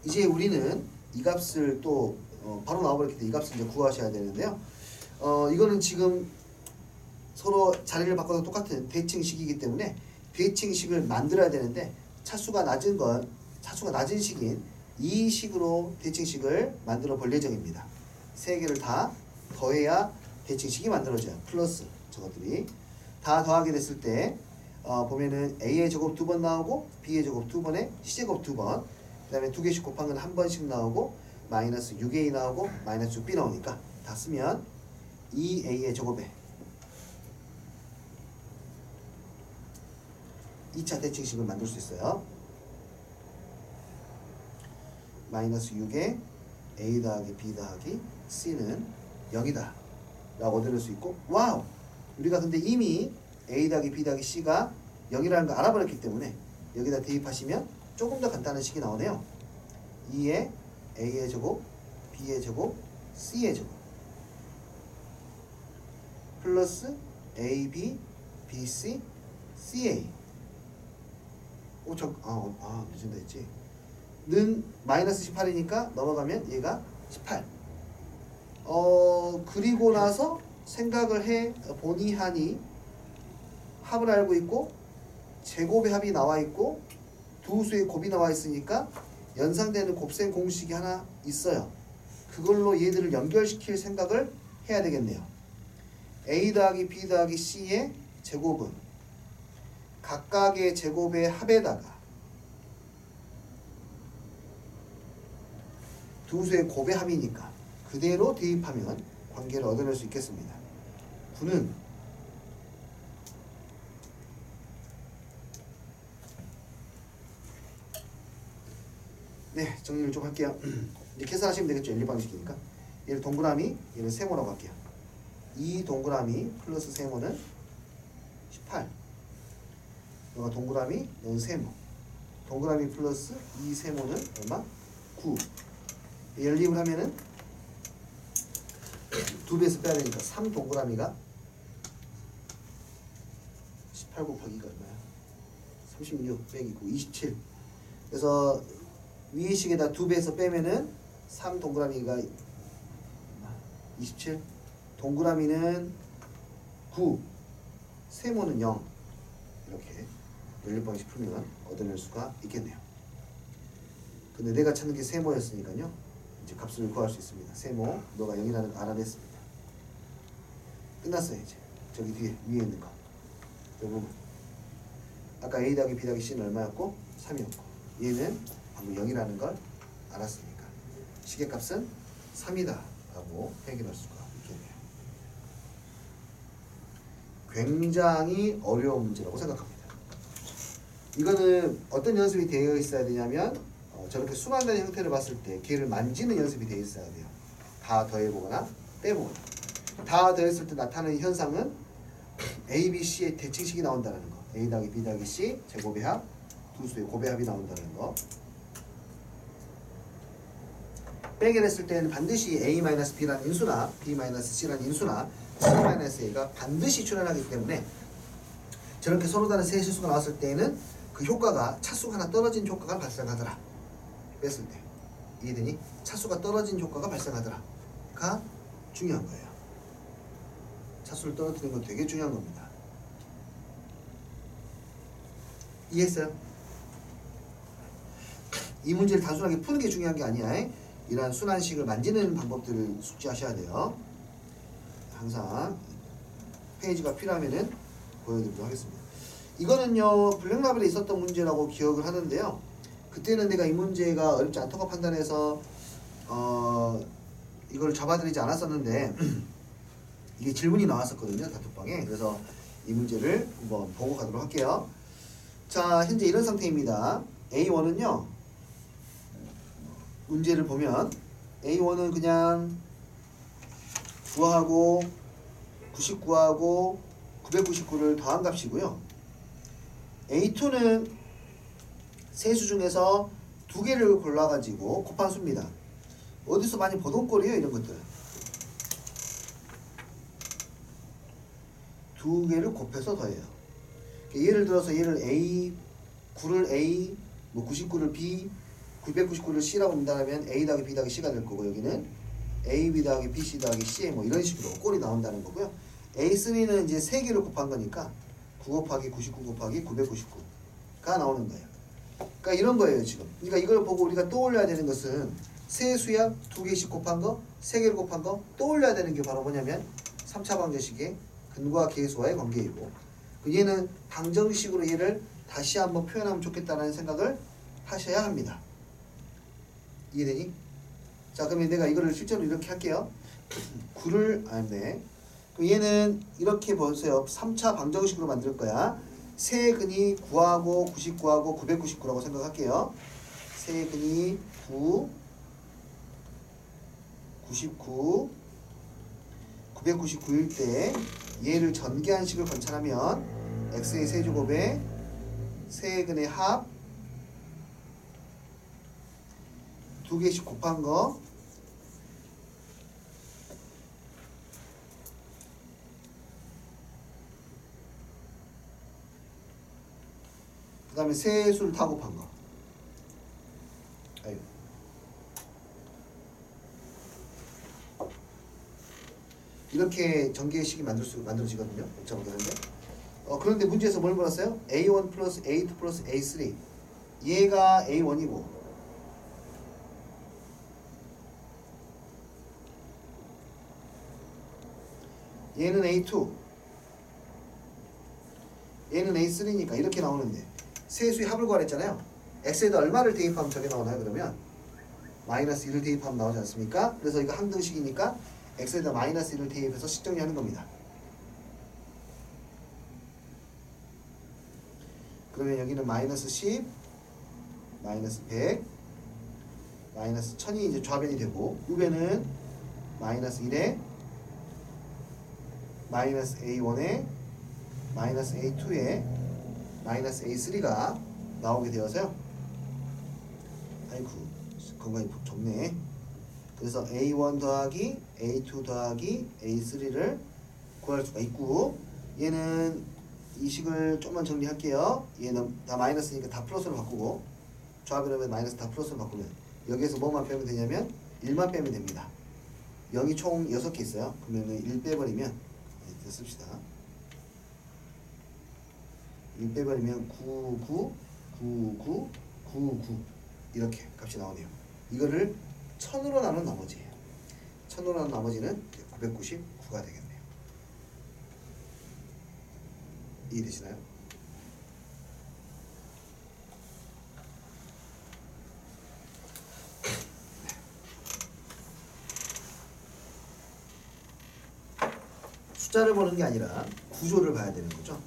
이제 우리는 이 값을 또 바로 나와버렸기 때문에 이 값을 이제 구하셔야 되는데요. 이거는 지금 서로 자리를 바꿔서 똑같은 대칭식이기 때문에 대칭식을 만들어야 되는데 차수가 낮은 식인 이 식으로 대칭식을 만들어 볼 예정입니다. 세 개를 다 더해야 대칭식이 만들어져요. 플러스 저것들이 다 더하게 됐을 때 보면은 A의 제곱 2번 나오고 B의 제곱 2번에 C제곱 2번, 그 다음에 두 개씩 곱한 건 한 번씩 나오고 마이너스 6A 나오고 마이너스 6B 나오니까 다 쓰면 2A의 제곱에 2차 대칭식을 만들 수 있어요. 마이너스 6에 A 더하기 B 더하기 C는 0이다 라고 얻어낼 수 있고, 와우! 우리가 근데 이미 A 더하기 B 더하기 C가 0이라는 걸 알아버렸기 때문에 여기다 대입하시면 조금 더 간단한 식이 나오네요. 2에 A의 제곱, B의 제곱, C의 제곱 플러스 AB, BC, CA 늦은다 했지. 는 마이너스 18이니까 넘어가면 얘가 18. 그리고 나서 생각을 해 보니 하니 합을 알고 있고 제곱의 합이 나와 있고 두 수의 곱이 나와 있으니까 연상되는 곱셈 공식이 하나 있어요. 그걸로 얘들을 연결시킬 생각을 해야 되겠네요. A 더하기 B 더하기 C의 제곱은 각각의 제곱의 합에다가 두 수의 곱의 합이니까 그대로 대입하면 관계를 얻어낼 수 있겠습니다. 9는 네, 정리를 좀 할게요. 이제 계산하시면 되겠죠. 연립 방식이니까. 얘를 동그라미, 얘를 세모라고 할게요. 이 동그라미 플러스 세모는 18. 너가 동그라미, 넌 세모. 동그라미 플러스 이 세모는 얼마? 9. 연립을 하면은 2배에서 빼야 되니까 3 동그라미가 18 곱하기가 얼마야? 36 빼기 9, 27. 그래서 위의 식에다 2배에서 빼면은 3 동그라미가 27, 동그라미는 9, 세모는 0. 이렇게 연립 방식 풀면 얻어낼 수가 있겠네요. 근데 내가 찾는 게 세모였으니까요. 이제 값을 구할 수 있습니다. 세모, 너가 0이라는 거 알아냈습니다. 끝났어요. 이제 저기 뒤에 위에 있는 거. 이 부분. 아까 A 더하기 B 더하기 C는 얼마였고? 3이었고 얘는 방금 0이라는 걸 알았으니까 시계값은 3이다 라고 해결할 수가 있겠네요. 굉장히 어려운 문제라고 생각합니다. 이거는 어떤 연습이 되어 있어야 되냐면 저렇게 순환되는 형태를 봤을 때 걔를 만지는 연습이 되어 있어야 돼요. 다 더해보거나 빼보거나. 다 더했을 때 나타나는 현상은 A, B, C의 대칭식이 나온다는 거. A 더하기 B 더하기 C 제곱의 합, 두 수의 곱의 합이 나온다는 거. 빼게 됐을 때는 반드시 A-B라는 인수나 B-C라는 인수나 C-A가 반드시 출현하기 때문에 저렇게 서로 다른 세 실수가 나왔을 때에는 그 효과가 차수가 하나 떨어진 효과가 발생하더라. 뺐을 때. 이해되니? 차수가 떨어진 효과가 발생하더라가 중요한 거예요. 차수를 떨어뜨리는 건 되게 중요한 겁니다. 이해했어요? 이 문제를 단순하게 푸는 게 중요한 게 아니야. 이러한 순환식을 만지는 방법들을 숙지하셔야 돼요. 항상 페이지가 필요하면은 보여드리도록 하겠습니다. 이거는요 블랙라벨에 있었던 문제라고 기억을 하는데요. 그때는 내가 이 문제가 어렵지 않다고 판단해서 이걸 잡아드리지 않았었는데 이게 질문이 나왔었거든요 단톡방에. 그래서 이 문제를 한번 보고 가도록 할게요. 자 현재 이런 상태입니다. A1은요 문제를 보면 A1은 그냥 구하고 99하고 999를 더한 값이고요. A2는 세수 중에서 두 개를 골라가지고 곱한 수입니다. 어디서 많이 보던 꼴이에요 이런 것들. 두 개를 곱해서 더해요. 예를 들어서 얘를 A, 9를 A, 뭐 99를 B, 999를 C라고 한다면 A 더하기 B 더하기 C가 될 거고 여기는 A, B 더하기 B, C 더하기 C 뭐 이런 식으로 꼴이 나온다는 거고요. A3는 이제 3개를 곱한 거니까 9 곱하기 99 곱하기 999가 나오는 거예요. 그러니까 이런 거예요 지금. 그러니까 이걸 보고 우리가 떠올려야 되는 것은 세 수약 2개씩 곱한 거, 3개를 곱한 거 떠올려야 되는 게 바로 뭐냐면 3차 방정식의 근과 계수와의 관계이고 얘는 방정식으로 얘를 다시 한번 표현하면 좋겠다는 생각을 하셔야 합니다. 이해되니? 자 그러면 내가 이거를 실제로 이렇게 할게요. 9를 아네. 그럼 얘는 이렇게 보세요. 3차 방정식으로 만들 거야. 세 근이 9하고 99하고 999라고 생각할게요. 세 근이 9, 99, 999일 때 얘를 전개한식을 관찰하면 x의 세제곱에 세 근의 합 2개씩 곱한 거 그 다음에 세 수를 다 곱한 거. 아유. 이렇게 전개식이 만들어지거든요. 적어보는데. 그런데 문제에서 뭘 물었어요? A1 플러스 A2 플러스 A3. 얘가 A1이고 얘는 A2 얘는 A3니까 이렇게 나오는데 세 수의 합을 구하랬잖아요. x에다 얼마를 대입하면 저게 나오나요? 그러면 마이너스 1을 대입하면 나오지 않습니까? 그래서 이거 항등식이니까 x에다 마이너스 1을 대입해서 식정리하는 겁니다. 그러면 여기는 마이너스 10, 마이너스 100, 마이너스 1000이 이제 좌변이 되고 우변은 마이너스 1에 마이너스 A1에 마이너스 A2에 마이너스 A3가 나오게 되어서요. 아이고 건강이 적네. 그래서 A1 더하기 A2 더하기 A3를 구할 수가 있고 얘는 이 식을 조금만 정리할게요. 얘는 다 마이너스니까 다 플러스로 바꾸고 좌변하면 마이너스 다 플러스로 바꾸면 여기에서 뭐만 빼면 되냐면 1만 빼면 됩니다. 0이 총 6개 있어요. 그러면 1 빼버리면 이렇게 씁시다. 1 빼버리면 99, 99, 99 이렇게 값이 나오네요. 이거를 1000으로 나눈 나머지예요. 1000으로 나눈 나머지는 999가 되겠네요. 이해되시나요? 숫자를 보는 게 아니라 구조를 봐야 되는 거죠.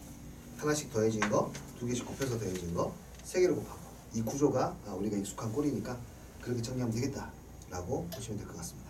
하나씩 더해진 거, 2개씩 곱해서 더해진 거, 3개를 곱한 거. 이 구조가 우리가 익숙한 꼴이니까 그렇게 정리하면 되겠다라고 보시면 될 것 같습니다.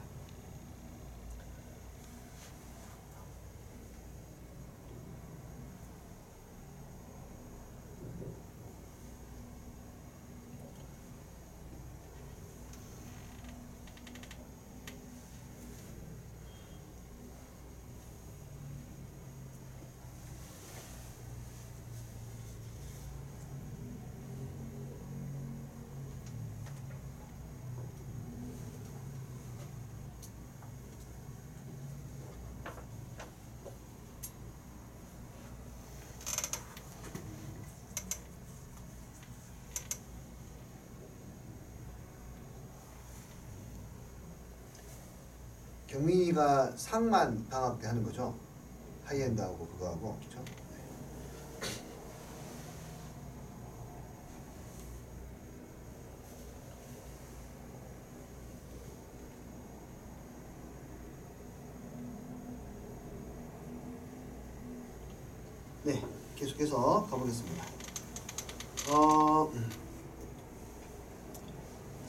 경민이가 상만 방학 때 하는 거죠. 하이엔드하고 그거하고 그렇죠. 네, 계속해서 가보겠습니다.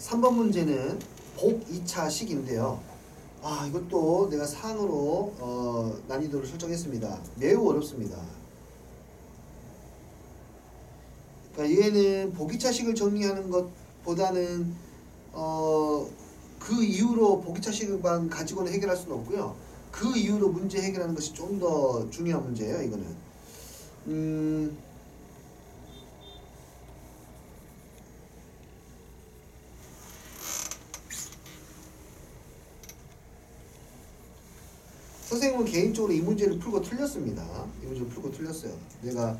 3번 문제는 복 2차식인데요. 이것도 내가 상으로 난이도를 설정했습니다. 매우 어렵습니다. 그러니까 얘는 복 2차식을 정리하는 것보다는 그 이후로 복 2차식만 가지고는 해결할 수는 없고요. 그 이후로 문제 해결하는 것이 좀 더 중요한 문제예요. 이거는. 선생님은 개인적으로 이 문제를 풀고 틀렸습니다. 이 문제를 풀고 틀렸어요. 내가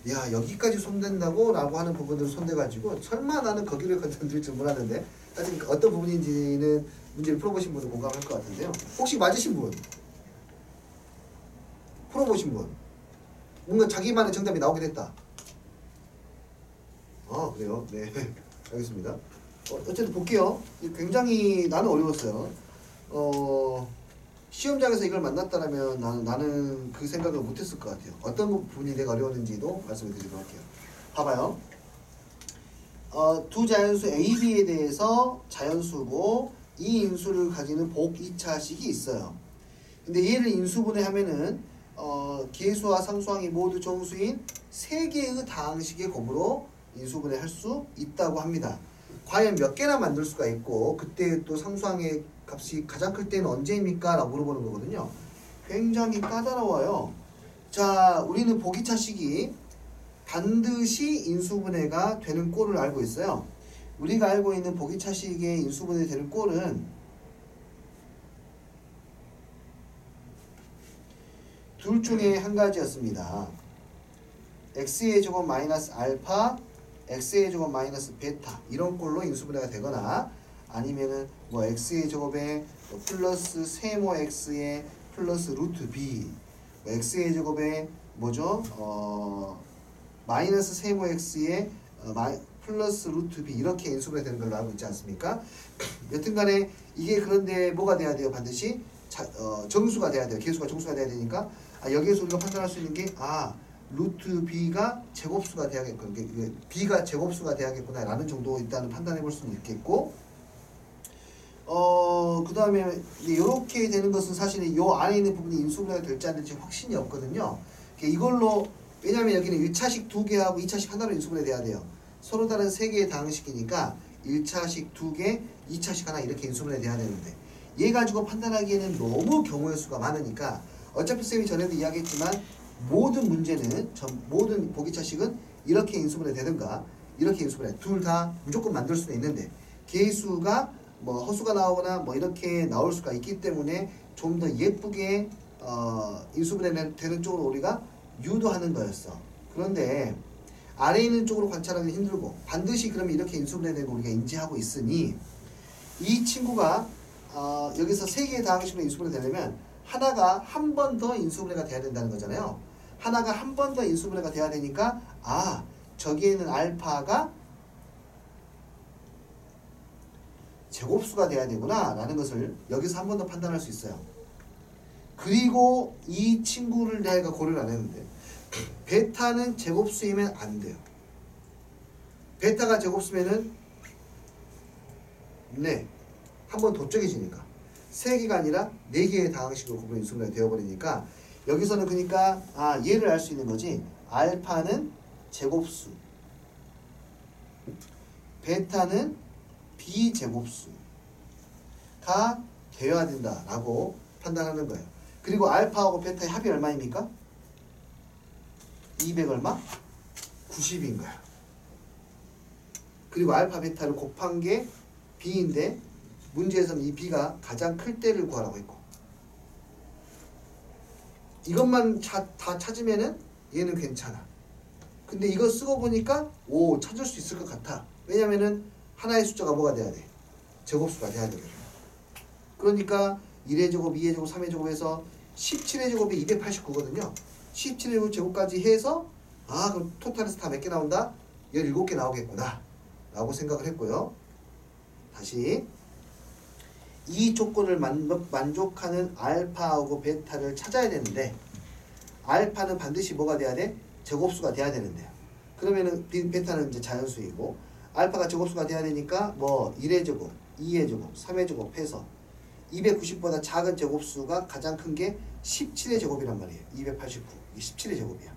야 여기까지 손댄다고? 라고 하는 부분들을 손대가지고 설마 나는 거기를 건드릴 줄 몰랐는데 사실 어떤 부분인지는 문제를 풀어보신 분은 공감할 것 같은데요. 혹시 맞으신 분? 풀어보신 분? 뭔가 자기만의 정답이 나오게 됐다. 그래요? 네. 알겠습니다. 어쨌든 볼게요. 굉장히 나는 어려웠어요. 시험장에서 이걸 만났다면 나는 그 생각을 못했을 것 같아요. 어떤 부분이 내가 어려웠는지도 말씀을 드리도록 할게요. 봐봐요. 두 자연수 A, B에 대해서 자연수고 이 인수를 가지는 복 2차식이 있어요. 근데 얘를 인수분해하면은 계수와 상수항이 모두 정수인 3개의 다항식의 곱으로 인수분해할 수 있다고 합니다. 과연 몇 개나 만들 수가 있고 그때 또 상수항의 값이 가장 클 때는 언제입니까? 라고 물어보는 거거든요. 굉장히 까다로워요. 자, 우리는 복 2차식이 반드시 인수분해가 되는 꼴을 알고 있어요. 우리가 알고 있는 복 2차식의 인수분해 되는 꼴은 둘 중에 한 가지였습니다. x의 제곱 마이너스 알파, x의 제곱 마이너스 베타 이런 꼴로 인수분해가 되거나 아니면은 뭐 x의 제곱에 플러스 세모 x에 플러스 루트 b, x의 제곱에 뭐죠? 마이너스 세모 x에 플러스 루트 b 이렇게 인수분해 되는 걸로 알고 있지 않습니까? 여튼간에 이게 그런데 뭐가 돼야 돼요? 반드시 정수가 돼야 돼요. 계수가 정수가 돼야 되니까 여기에서 우리가 판단할 수 있는 게 루트 b가 제곱수가 돼야겠구나, b가 제곱수가 돼야겠구나 라는 정도 일단은 판단해 볼 수는 있겠고, 그 다음에 이렇게 되는 것은 사실 이 안에 있는 부분이 인수분해가 될지 안 될지 확신이 없거든요. 이걸로 왜냐하면 여기는 1차식 2개하고 2차식 하나로 인수분해 돼야 돼요. 서로 다른 3개의 다항식이니까 1차식 2개, 2차식 하나 이렇게 인수분해 돼야 되는데 얘 가지고 판단하기에는 너무 경우의 수가 많으니까 어차피 쌤이 전에도 이야기했지만 모든 문제는 모든 복 2차식은 이렇게 인수분해 되든가 이렇게 인수분해 둘 다 무조건 만들 수는 있는데 계수가 뭐 허수가 나오거나 뭐 이렇게 나올 수가 있기 때문에 좀 더 예쁘게 인수분해 되는 쪽으로 우리가 유도하는 거였어. 그런데 아래에 있는 쪽으로 관찰하기 힘들고 반드시 그러면 이렇게 인수분해 되는 거 우리가 인지하고 있으니 이 친구가 여기서 3개의 다항식으로 인수분해 되려면 하나가 한 번 더 인수분해가 돼야 된다는 거잖아요. 하나가 한 번 더 인수분해가 돼야 되니까 저기에는 알파가 제곱수가 돼야 되구나 라는 것을 여기서 한 번 더 판단할 수 있어요. 그리고 이 친구를 내가 고려를 안 했는데 베타는 제곱수이면 안 돼요. 베타가 제곱수면은 한 번 도적해지니까 3개가 아니라 4개의 다항식으로 구분 인수분해가 되어버리니까 여기서는 그러니까 얘를 알 수 있는 거지. 알파는 제곱수, 베타는 비제곱수가 되어야 된다라고 판단하는 거예요. 그리고 알파하고 베타의 합이 얼마입니까? 200 얼마? 90인 거야. 그리고 알파 베타를 곱한 게 b인데 문제에서는 이 b가 가장 클 때를 구하라고 했고 이것만 다 찾으면은 얘는 괜찮아. 근데 이거 쓰고 보니까 찾을 수 있을 것 같아. 왜냐면은 하나의 숫자가 뭐가 돼야 돼? 제곱수가 돼야 되거든. 그러니까 1의 제곱, 2의 제곱, 3의 제곱에서 17의 제곱이 289거든요. 17의 제곱까지 해서 그럼 토탈에서 다 몇 개 나온다? 17개 나오겠구나 라고 생각을 했고요. 다시 이 조건을 만족하는 알파하고 베타를 찾아야 되는데 알파는 반드시 뭐가 돼야 돼? 제곱수가 돼야 되는데요. 그러면은 베타는 이제 자연수이고 알파가 제곱수가 돼야 되니까 뭐 1의 제곱, 2의 제곱, 3의 제곱 해서 290보다 작은 제곱수가 가장 큰 게 17의 제곱이란 말이에요. 289. 이게 17의 제곱이야.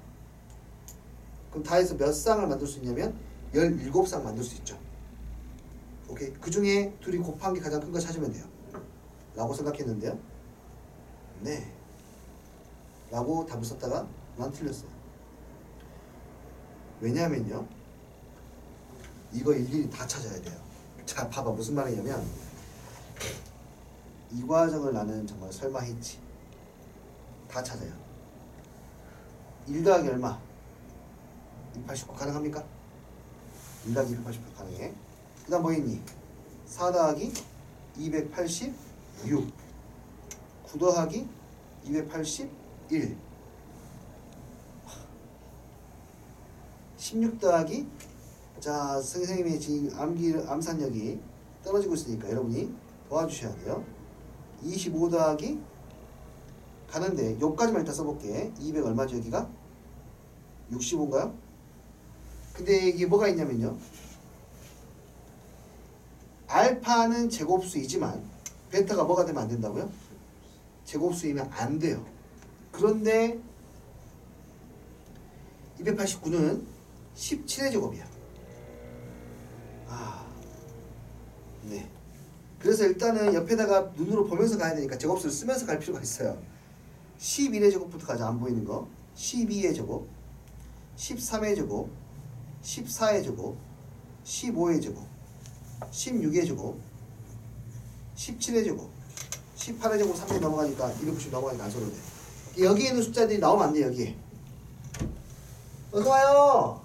그럼 다 해서 몇 쌍을 만들 수 있냐면 17쌍 만들 수 있죠. 오케이. 그 중에 둘이 곱한 게 가장 큰 거 찾으면 돼요. 라고 생각했는데요. 네. 라고 답을 썼다가 난 틀렸어요. 왜냐하면요. 이거 일일이 다 찾아야 돼요. 자, 봐봐. 무슨 말이냐면 이 과정을 나는 정말 설마 했지. 다 찾아요. 1 더하기 얼마? 289 가능합니까? 1 더하기 289 가능해. 그 다음 뭐 있니? 4 더하기 286 9 더하기 281 16 더하기 자 선생님이 지금 암산력이 떨어지고 있으니까 여러분이 도와주셔야 돼요. 25 더하기 가는데 요까지만 일단 써볼게. 200 얼마죠 여기가? 65인가요? 근데 이게 뭐가 있냐면요. 알파는 제곱수이지만 베타가 뭐가 되면 안 된다고요? 제곱수이면 안 돼요. 그런데 289는 17의 제곱이야. 네. 그래서 일단은 옆에다가 눈으로 보면서 가야 되니까 제곱수를 쓰면서 갈 필요가 있어요. 11의 제곱부터 가자. 안 보이는 거. 12의 제곱, 13의 제곱, 14의 제곱, 15의 제곱, 16의 제곱, 17의 제곱, 18의 제곱 3에 넘어가니까 290 넘어가니까 안 써도 돼. 여기에 있는 숫자들이 나오면 안 돼. 여기에. 어서와요.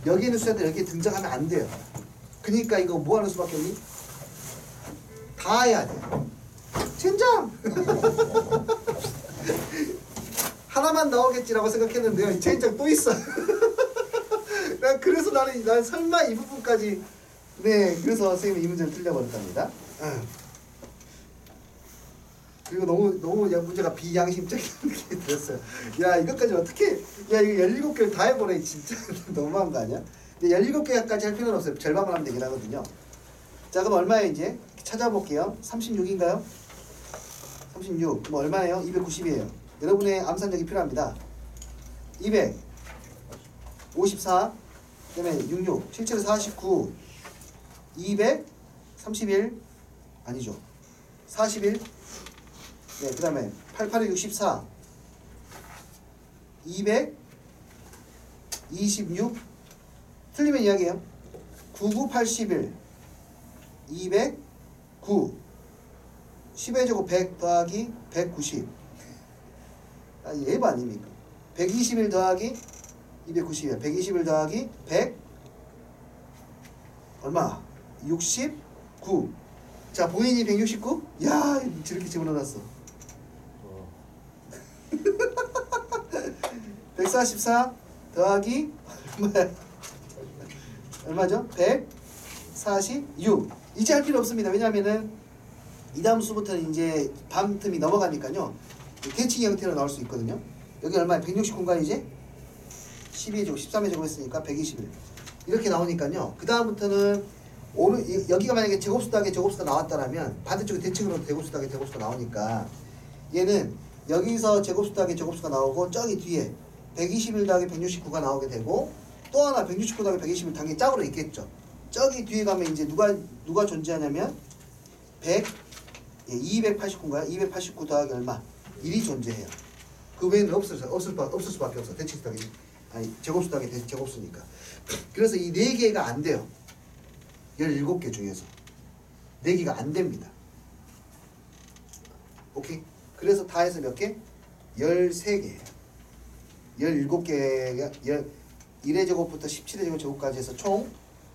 여기 있는 숫자들 여기에 등장하면 안 돼요. 그러니까 이거 뭐 하는 수밖에 없니? 다 해야 돼. 젠장! 하나만 나오겠지라고 생각했는데요. 젠장 또 있어. 그래서 난 설마 이 부분까지 네 그래서 선생님이 이 문제를 틀려버렸답니다. 그리고 너무 문제가 비양심적이게 들었어요. 야 이것까지 어떻게 야 이거 17개를 다 해보래 진짜. 너무한 거 아니야? 근데 17개까지 할 필요는 없어요. 절반만 하면 되긴 하거든요. 자 그럼 얼마예요 이제? 찾아볼게요. 36인가요? 36 그럼 얼마예요? 290이에요. 여러분의 암산력이 필요합니다. 200 54 그다음에 66 7 7 49 231 아니죠 41 네, 그 다음에 88에 64 226 틀리면 이야기해요. 99 81 209 10의 제곱 100 더하기 190 예바 아닙니까? 121 더하기 290이야. 121 더하기 100 얼마? 69 자 본인이 169? 야 저렇게 집어넣어놨어. 144 더하기 얼마죠? 146 이제 할 필요 없습니다. 왜냐하면은 이 다음 수부터는 이제 다음 틈이 넘어가니까요 대칭 형태로 나올 수 있거든요. 여기 얼마야? 169인가 이제? 12의 제곱 13의 제곱 했으니까 121 이렇게 나오니까요 그 다음부터는 여기가 만약에 제곱수 더하기 제곱수가 나왔다라면 반대쪽에 대칭으로 제곱수 더하기 제곱수가 나오니까 얘는 여기서 제곱수 더하기 제곱수가 나오고 저기 뒤에 121 더하기 169가 나오게 되고 또 하나 169 더하기 121 당연히 짝으로 있겠죠. 저기 뒤에 가면 이제 누가 존재하냐면 289인가요? 289 더하기 얼마? 1이 존재해요. 그 외에는 없을 수밖에 없어. 대칭수 더하기 아니 제곱수 더하기 제곱수니까. 그래서 이 4개가 안 돼요. 17개 중에서 4개가 안 됩니다. 오케이? 그래서 다 해서 몇 개? 13개예요. 17개가 1의 제곱부터 17의 제곱까지 해서 총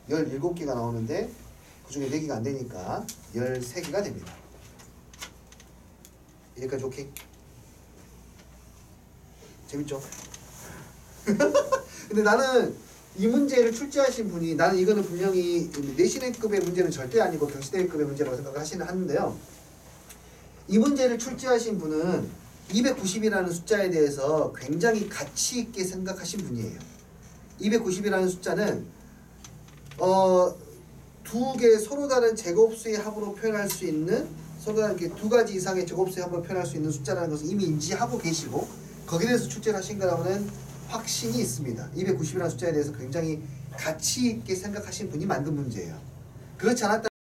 17개가 나오는데 그 중에 4개가 안 되니까 13개가 됩니다. 여기까지 오케이? 재밌죠? 근데 나는 이 문제를 출제하신 분이 나는 이거는 분명히 내신의급의 문제는 절대 아니고 경시대회급의 문제라고 생각을 하는데요. 이 문제를 출제하신 분은 290이라는 숫자에 대해서 굉장히 가치 있게 생각하신 분이에요. 290이라는 숫자는 두 개 서로 다른 제곱수의 합으로 표현할 수 있는 서로 다른 두 가지 이상의 제곱수의 합으로 표현할 수 있는 숫자라는 것을 이미 인지하고 계시고 거기에 대해서 출제를 하신 거라고는 확신이 있습니다. 290이라는 숫자에 대해서 굉장히 가치 있게 생각하신 분이 만든 문제예요. 그렇지 않았다